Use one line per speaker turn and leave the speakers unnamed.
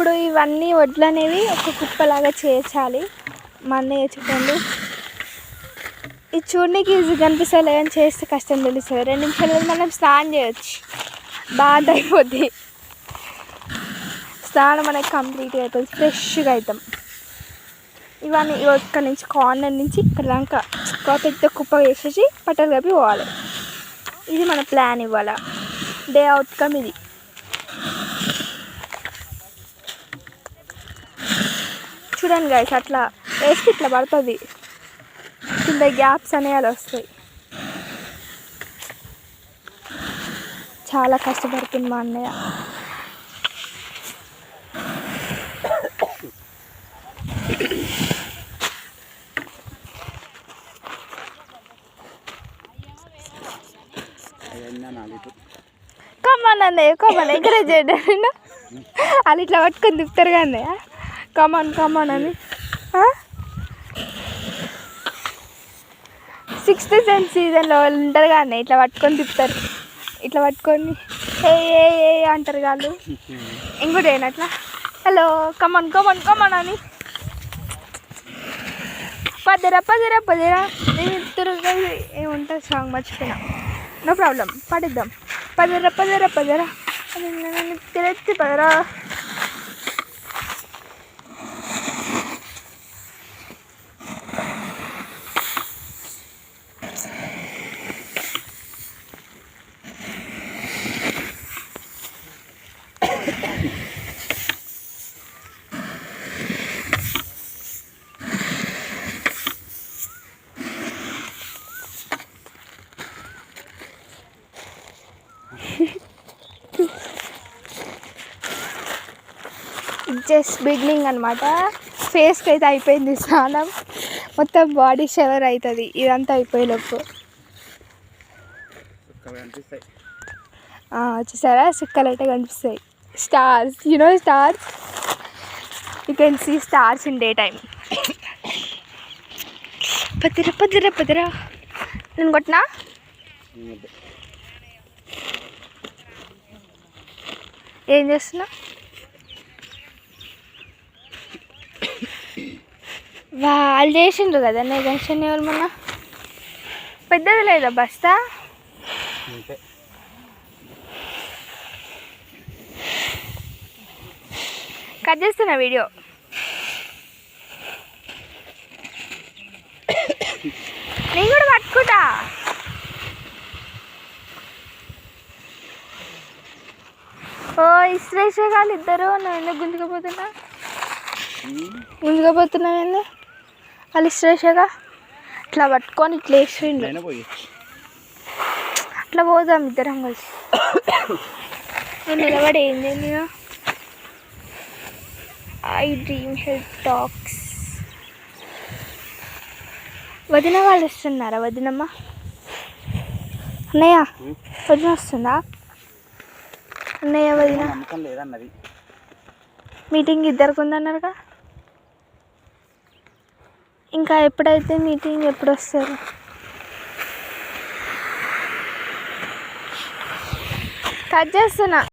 ఇప్పుడు ఇవన్నీ వడ్లు అనేవి ఒక కుప్పలాగా చేర్చాలి. మా అన్నయ్య చూడండి, ఇది చూడడానికి ఈజీగా కనిపిస్తుంది కానీ చేస్తే కష్టం తెలుస్తుంది. 2 నిమిషాల్లో మనం స్నానం చేయొచ్చు, బాధ అయిపోద్ది. స్నానం అనేది కంప్లీట్గా అయిపోతుంది, ఫ్రెష్గా అవుతాం. ఇవన్నీ ఇక్కడ నుంచి కార్నర్ నుంచి ఇక్కడ దాకా ఒక పెద్ద కుప్ప వేసేసి బట్టలు కప్పి పోవాలి. ఇది మన ప్లాన్. ఇవాళ డే అవుట్కమ్ ఇది. చూడండి గైస్, అట్లా వేస్తే ఇట్లా పడుతుంది, కింద గ్యాప్స్ అనేవి వస్తాయి. చాలా కష్టపడుతుంది మా అన్నయ్య. కమాన్ అన్నయ్య, కమాన్ ఎంకరేజ్ చేయండి. వాళ్ళు ఇట్లా పట్టుకొని తిప్పుతారు కదా అన్నయ్య, కమాన్ కమాన్ అని. 6th సెన్స్ సీజన్లో వాళ్ళు ఉంటారు కదా అన్నయ్య, ఇట్లా పట్టుకొని తిప్పుతారు, ఇట్లా పట్టుకొని ఏ ఏ అంటారు వాళ్ళు. ఇంకోటి అట్లా హలో కమాన్ కమాన్ కమాన్ అని. పదరా పదరా పదరా ఏముంటుంది సాంగ్ మర్చిపోయినా, నో ప్రాబ్లం పాడిద్దాం. పదరా పదరా పదరా తిరెత్తి పదరా. జస్ట్ బిగినింగ్ అనమాట. ఫేస్కి అయితే అయిపోయింది స్నానం, మొత్తం బాడీ షవర్ అవుతుంది ఇదంతా అయిపోయేలోపు. చూసారా సుక్కలు అయితే కనిపిస్తాయి, stars, you know stars, you can see stars in day time. పదిరా పదిరా పదిరా. నేను కొట్టినా ఏం చేస్తున్నా? వాళ్ళు చేసిండ్రు కదా నేను జంక్షన్ ఎవరు మొన్న. పెద్దది లేదా బస్తా? కట్ చేస్తున్నా వీడియో. నేను కూడా పట్టుకుంటా. ఓ ఇస్త్రేసే కాదు ఇద్దరు, నేను ఎందుకు గుంజుకపోతున్నా ఏంది? వాళ్ళు ఇస్త్రేసేగా ఇట్లా పట్టుకొని ఇట్లా వేసిండు. అట్లా పోదాం ఇద్దరం కలిసి. నేను నిలబడి ఏం చేయండి. I dream health talks. వదిన వాళ్ళు వస్తున్నారా? వదినమ్మ అన్నయ్య వదిన వస్తుందా? అన్నయ్య వదిన మీటింగ్ ఇద్దరికి ఉందన్నారుగా. ఇంకా ఎప్పుడైతే మీటింగ్ ఎప్పుడు వస్తారు? కట్ చేస్తున్నా.